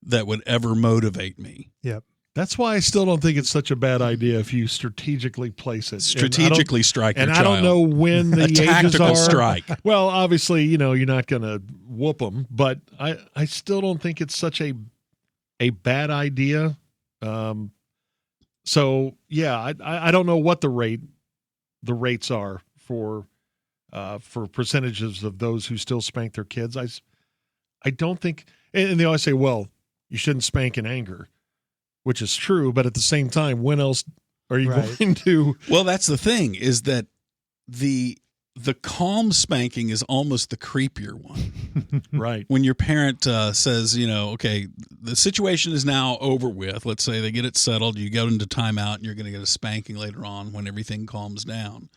that would ever motivate me. Yep. That's why I still don't think it's such a bad idea if you strategically place it. Strategically strike your and child. I don't know when the A ages tactical are. strike. Well, obviously, you're not going to whoop them, but I still don't think it's such a bad idea. So yeah, I don't know what the rates are for for percentages of those who still spank their kids. I don't think, and they always say, well, you shouldn't spank in anger, which is true. But at the same time, when else are you going to? Well, that's the thing, is that the calm spanking is almost the creepier one. Right. When your parent says, okay, the situation is now over with. Let's say they get it settled. You go into timeout and you're going to get a spanking later on when everything calms down.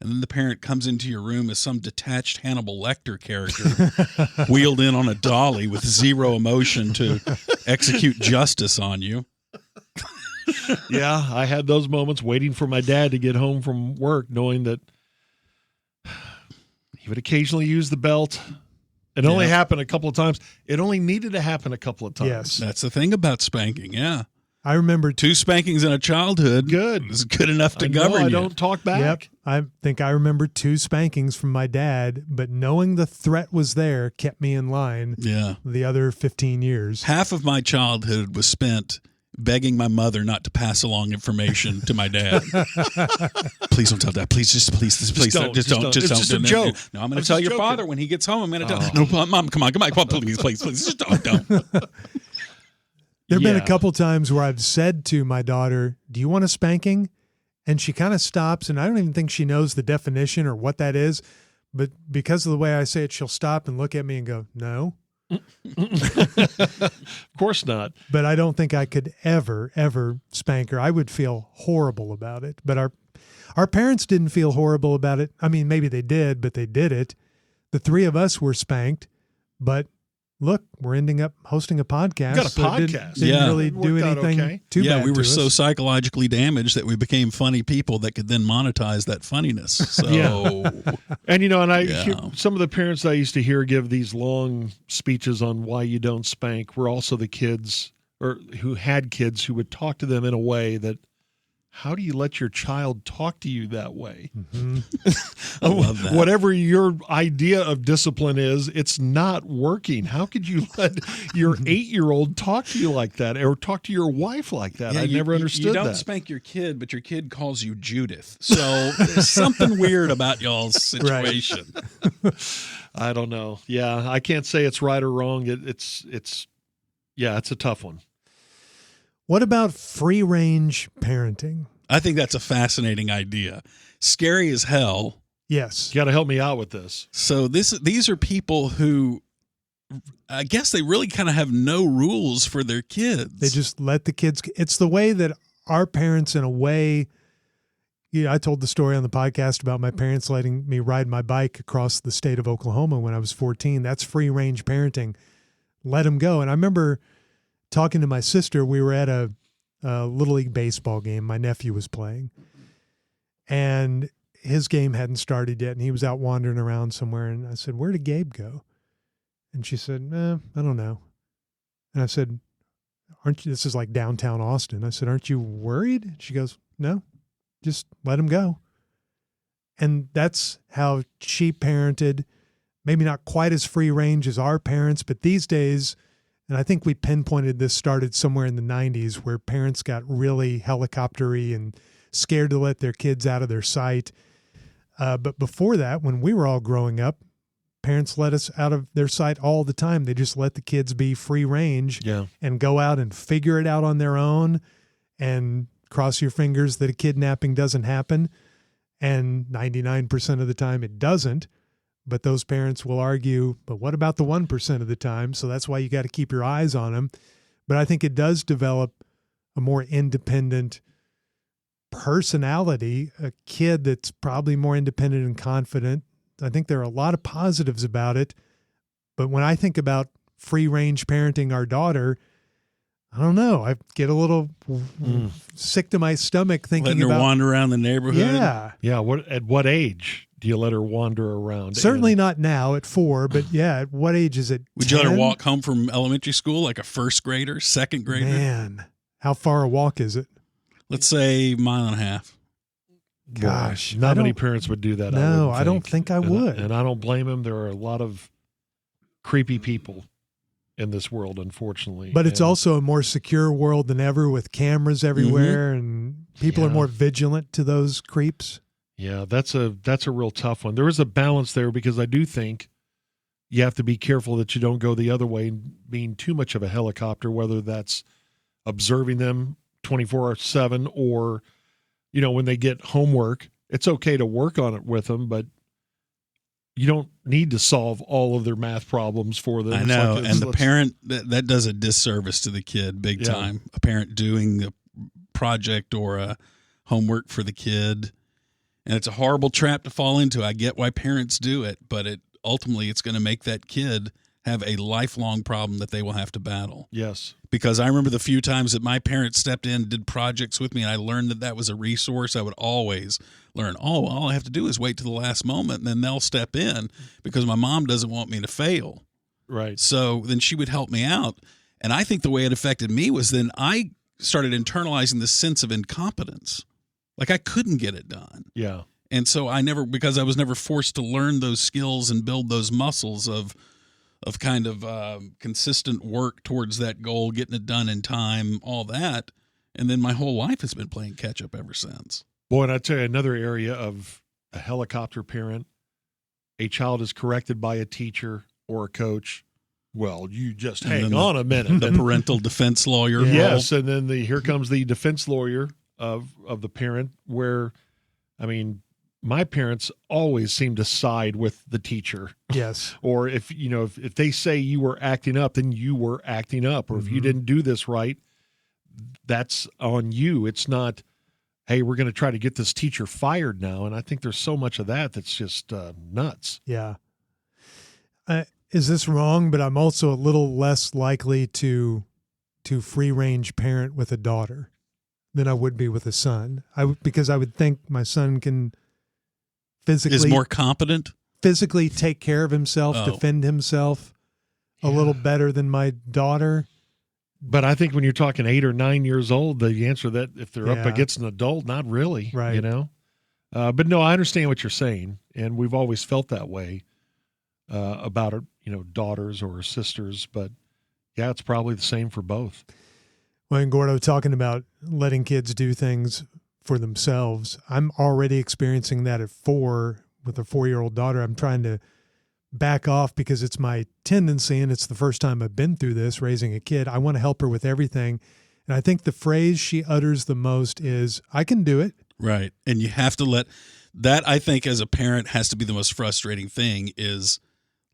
And then the parent comes into your room as some detached Hannibal Lecter character wheeled in on a dolly with zero emotion to execute justice on you. Yeah, I had those moments waiting for my dad to get home from work, knowing that he would occasionally use the belt. It only happened a couple of times. It only needed to happen a couple of times. Yes. That's the thing about spanking, yeah. I remember 2 spankings in a childhood is good enough to govern you. I don't talk back. Yep. I think I remember 2 spankings from my dad, but knowing the threat was there kept me in line the other 15 years. Half of my childhood was spent begging my mother not to pass along information to my dad. Please don't tell Dad. Please just don't. It's just a joke. No, I'm going to tell your father when he gets home. I'm going to tell. No, Mom, come on, please, just don't. There've been a couple times where I've said to my daughter, "Do you want a spanking?" And she kind of stops, and I don't even think she knows the definition or what that is, but because of the way I say it, she'll stop and look at me and go, "No." Of course not. But I don't think I could ever spank her. I would feel horrible about it. But our parents didn't feel horrible about it. I mean, maybe they did, but they did it. The 3 of us were spanked, but look, we're ending up hosting a podcast. Got a podcast. Didn't really do anything too bad. Yeah, we were to so us. psychologically damaged that we became funny people that could then monetize that funniness. So, and and I hear some of the parents I used to hear give these long speeches on why you don't spank were also the kids or who had kids who would talk to them in a way that, how do you let your child talk to you that way? Mm-hmm. I love that. Whatever your idea of discipline is, it's not working. How could you let your 8-year-old talk to you like that or talk to your wife like that? I never understood that. You don't spank your kid, but your kid calls you Judith. So there's something weird about y'all's situation. I don't know. Yeah, I can't say it's right or wrong. It's a tough one. What about free range parenting? I think that's a fascinating idea. Scary as hell. Yes. You got to help me out with this. So these are people who, I guess they really kind of have no rules for their kids. They just let the kids. It's the way that our parents, in a way, I told the story on the podcast about my parents letting me ride my bike across the state of Oklahoma when I was 14. That's free range parenting. Let them go. And I remember talking to my sister. We were at a Little League baseball game my nephew was playing, and his game hadn't started yet, and he was out wandering around somewhere. And I said, "Where did Gabe go?" And she said, "I don't know." And I said, "Aren't you?" This is like downtown Austin. I said, "Aren't you worried?" She goes, "No, just let him go." And that's how she parented. Maybe not quite as free range as our parents, but these days. And I think we pinpointed this started somewhere in the 90s where parents got really helicoptery and scared to let their kids out of their sight. But before that, when we were all growing up, parents let us out of their sight all the time. They just let the kids be free range and go out and figure it out on their own and cross your fingers that a kidnapping doesn't happen. And 99% of the time it doesn't. But those parents will argue, but what about the 1% of the time? So that's why you got to keep your eyes on them. But I think it does develop a more independent personality, a kid that's probably more independent and confident. I think there are a lot of positives about it. But when I think about free range parenting our daughter, I don't know. I get a little sick to my stomach thinking letting her about wander around the neighborhood. Yeah. Yeah. At what age do you let her wander around? Certainly not now at 4, but at what age is it? Would 10? you let her walk home from elementary school like a first grader, second grader? Man, how far a walk is it? Let's say 1.5 miles. Gosh, not many parents would do that. No, I don't think I would. And I don't blame them. There are a lot of creepy people in this world, unfortunately. But it's also a more secure world than ever with cameras everywhere, and people are more vigilant to those creeps. Yeah, that's a real tough one. There is a balance there because I do think you have to be careful that you don't go the other way, being too much of a helicopter, whether that's observing them 24/7 or, when they get homework. It's okay to work on it with them, but you don't need to solve all of their math problems for them. I know, and the parent, that does a disservice to the kid big time. A parent doing a project or a homework for the kid, and it's a horrible trap to fall into. I get why parents do it, but ultimately it's going to make that kid have a lifelong problem that they will have to battle. Yes. Because I remember the few times that my parents stepped in, did projects with me, and I learned that was a resource. I would always learn, all I have to do is wait to the last moment, and then they'll step in because my mom doesn't want me to fail. Right. So then she would help me out. And I think the way it affected me was then I started internalizing this sense of incompetence. Like I couldn't get it done. Yeah. And so because I was never forced to learn those skills and build those muscles of kind of consistent work towards that goal, getting it done in time, all that. And then my whole life has been playing catch up ever since. Boy, and I tell you, another area of a helicopter parent, a child is corrected by a teacher or a coach. Well, you just hang on a minute. The parental defense lawyer. Yes, and then here comes the defense lawyer of the parent where, my parents always seem to side with the teacher. Yes. Or if they say you were acting up, then you were acting up. Or if you didn't do this right, that's on you. It's not, hey, we're going to try to get this teacher fired now. And I think there's so much of that's just nuts. Yeah. Is this wrong? But I'm also a little less likely to free range parent with a daughter than I would be with a son. Because I would think my son can is more competent, physically take care of himself, defend himself a little better than my daughter. But I think when you're talking 8 or 9 years old, the answer that if they're up against an adult, not really, right? But no, I understand what you're saying, and we've always felt that way about it, daughters or sisters. But yeah, it's probably the same for both. Well, and Gordo, talking about letting kids do things for themselves, I'm already experiencing that at 4 with a 4-year-old daughter. I'm trying to back off because it's my tendency, and it's the first time I've been through this, raising a kid. I want to help her with everything. And I think the phrase she utters the most is, I can do it. Right. And you have to let that, I think, as a parent, has to be the most frustrating thing, is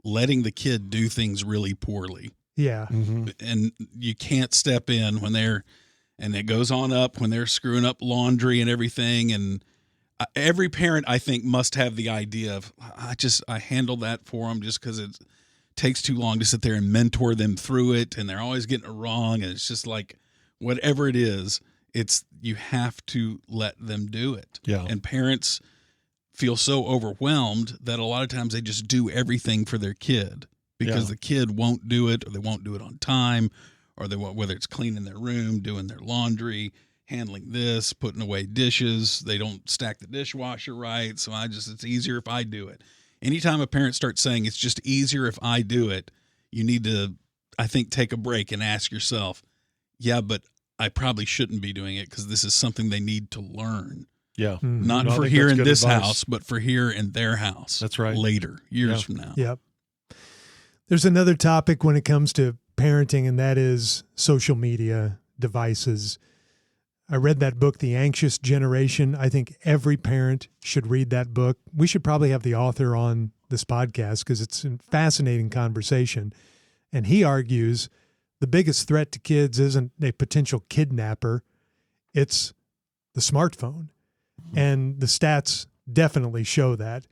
letting the kid do things really poorly. Yeah. Mm-hmm. And you can't step in and it goes on up when they're screwing up laundry and everything. And every parent, I think, must have the idea of, I handle that for them just because it takes too long to sit there and mentor them through it. And they're always getting it wrong. And it's just like, whatever it is, you have to let them do it. Yeah. And parents feel so overwhelmed that a lot of times they just do everything for their kid because the kid won't do it, or they won't do it on time, or they won't, whether it's cleaning their room, doing their laundry, handling this, putting away dishes. They don't stack the dishwasher right. So it's easier if I do it. Anytime a parent starts saying it's just easier if I do it, you need to, I think, take a break and ask yourself, yeah, but I probably shouldn't be doing it because this is something they need to learn. Yeah. Mm-hmm. Not for here in this house, but for here in their house. That's right. Later, years from now. Yep. There's another topic when it comes to parenting, and that is social media devices. I read that book, The Anxious Generation. I think every parent should read that book. We should probably have the author on this podcast because it's a fascinating conversation. And he argues the biggest threat to kids isn't a potential kidnapper, it's the smartphone. And the stats definitely show that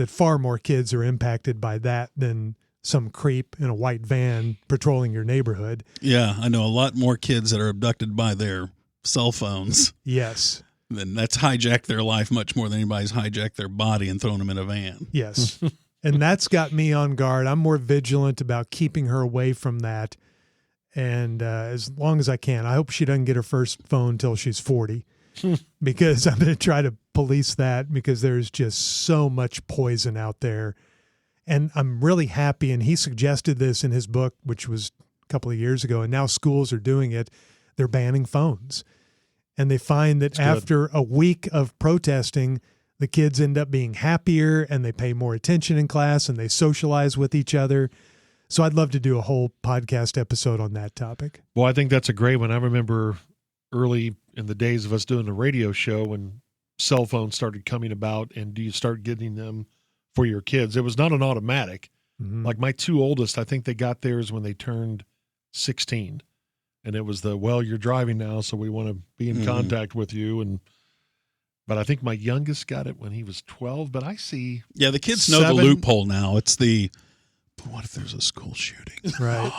far more kids are impacted by that than some creep in a white van patrolling your neighborhood. Yeah, I know a lot more kids that are abducted by their cell phones. Yes. Then that's hijacked their life much more than anybody's hijacked their body and thrown them in a van. Yes. And that's got me on guard. I'm more vigilant about keeping her away from that. And as long as I can, I hope she doesn't get her first phone till she's 40 because I'm going to try to police that because there's just so much poison out there. And I'm really happy. And he suggested this in his book, which was a couple of years ago. And now schools are doing it. They're banning phones. And they find that after a week of protesting, the kids end up being happier and they pay more attention in class and they socialize with each other. So I'd love to do a whole podcast episode on that topic. Well, I think that's a great one. I remember early in the days of us doing the radio show when cell phones started coming about and do you start getting them for your kids? It was not an automatic. Mm-hmm. Like my two oldest, I think they got theirs when they turned 16. And it was you're driving now, so we want to be in contact with you. But I think my youngest got it when he was 12. But I see. Yeah, the kids know the loophole now. It's but what if there's a school shooting? Right.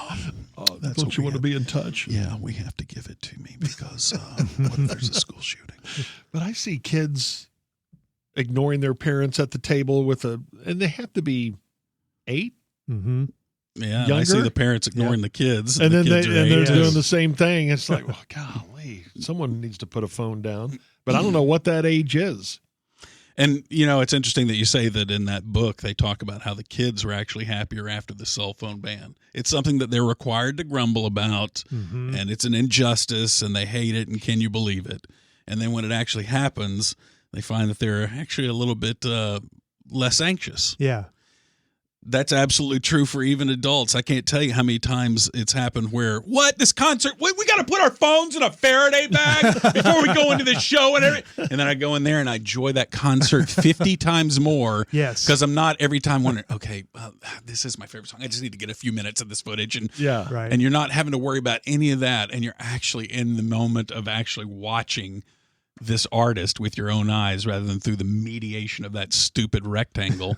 Don't you want to be in touch? Yeah, we have to give it to me because what if there's a school shooting? But I see kids ignoring their parents at the table and they have to be 8. Mm-hmm. Yeah, younger? I see the parents ignoring the kids. And then they're doing the same thing. It's like, well, golly, someone needs to put a phone down. But I don't know what that age is. And, it's interesting that you say that in that book, they talk about how the kids were actually happier after the cell phone ban. It's something that they're required to grumble about, and it's an injustice, and they hate it, and can you believe it? And then when it actually happens, they find that they're actually a little bit less anxious. Yeah. That's absolutely true for even adults. I can't tell you how many times it's happened where, this concert, we got to put our phones in a Faraday bag before we go into the show and everything. And then I go in there and I enjoy that concert 50 times more. Yes. Because I'm not every time wondering, okay, this is my favorite song. I just need to get a few minutes of this footage. And, Right. And you're not having to worry about any of that. And you're actually in the moment of actually watching this artist with your own eyes rather than through the mediation of that stupid rectangle.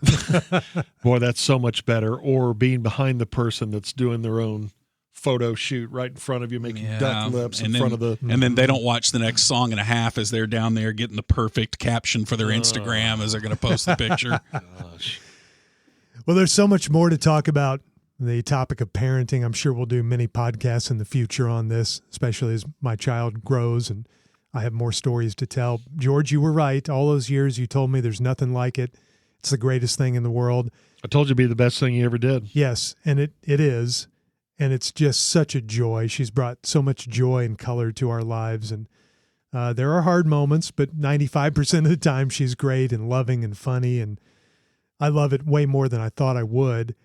Boy, that's so much better. Or being behind the person that's doing their own photo shoot right in front of you, making duck lips in front of the... And then they don't watch the next song and a half as they're down there getting the perfect caption for their Instagram as they're going to post the picture. Gosh. Well, there's so much more to talk about the topic of parenting. I'm sure we'll do many podcasts in the future on this, especially as my child grows and I have more stories to tell. George, you were right. All those years you told me there's nothing like it. It's the greatest thing in the world. I told you it'd be the best thing you ever did. Yes, and it is. And it's just such a joy. She's brought so much joy and color to our lives. And there are hard moments, but 95% of the time she's great and loving and funny. And I love it way more than I thought I would.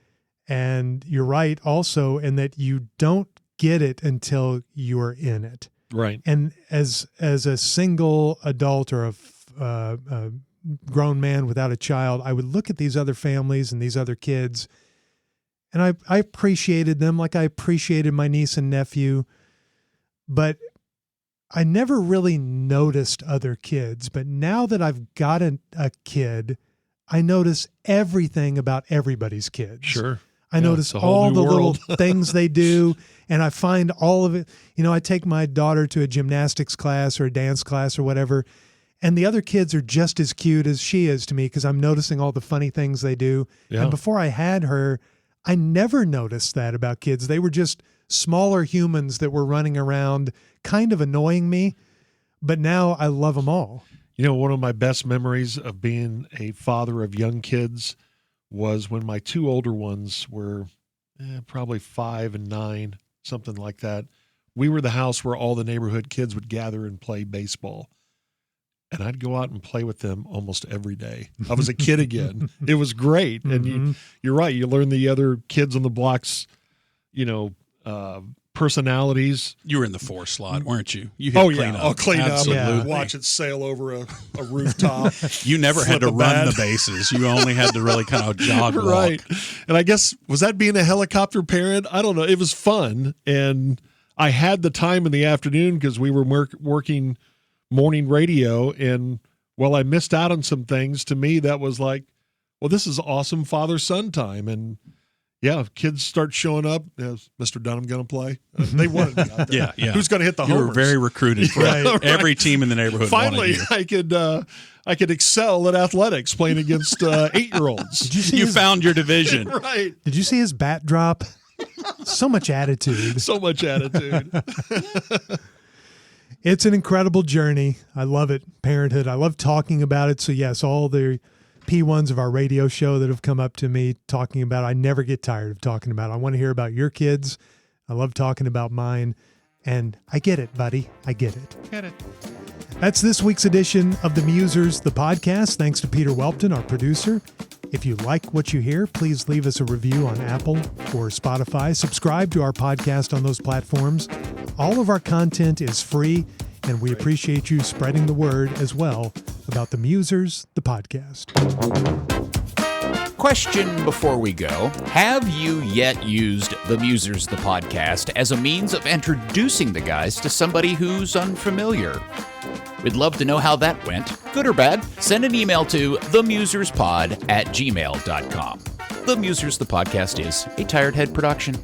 And you're right also in that you don't get it until you're in it. Right. And as a single adult or a grown man without a child, I would look at these other families and these other kids, and I appreciated them like I appreciated my niece and nephew, but I never really noticed other kids. But now that I've got a kid, I notice everything about everybody's kids. Sure. I notice all the little things they do, and I find all of it. I take my daughter to a gymnastics class or a dance class or whatever, and the other kids are just as cute as she is to me because I'm noticing all the funny things they do. Yeah. And before I had her, I never noticed that about kids. They were just smaller humans that were running around kind of annoying me, but now I love them all. One of my best memories of being a father of young kids was when my two older ones were probably 5 and 9, something like that. We were the house where all the neighborhood kids would gather and play baseball. And I'd go out and play with them almost every day. I was a kid again. It was great. And you're right. You learn the other kids on the block's, personalities. You were in the 4 slot, weren't you? You hit clean up. I'll clean Absolutely. up. Watch it sail over a rooftop. You never had to run the bases. You only had to really kind of jog walk. Right. And I guess, was that being a helicopter parent? I don't know. It was fun. And I had the time in the afternoon because we were working morning radio. And while I missed out on some things, to me, that was like, well, this is awesome father-son time. And yeah, kids start showing up. Is Mr. Dunham going to play? They wanted me out there. Yeah. Who's going to hit the homers? You were very recruited for every team in the neighborhood. Finally, wanted you. I could excel at athletics playing against 8-year-olds. You found your division. Right. Did you see his bat drop? So much attitude. So much attitude. It's an incredible journey. I love it. Parenthood. I love talking about it. So yes, all the P1s of our radio show that have come up to me talking about, I never get tired of talking about it. I want to hear about your kids. I love talking about mine. And I get it, buddy. I get it. Get it. That's this week's edition of The Musers, the podcast. Thanks to Peter Welpton, our producer. If you like what you hear, please leave us a review on Apple or Spotify. Subscribe to our podcast on those platforms. All of our content is free, and we appreciate you spreading the word as well about The Musers, the podcast. Question before we go. Have you yet used The Musers, the podcast, as a means of introducing the guys to somebody who's unfamiliar? We'd love to know how that went, good or bad. Send an email to themuserspod@gmail.com. The Musers, the podcast is a Tired Head production.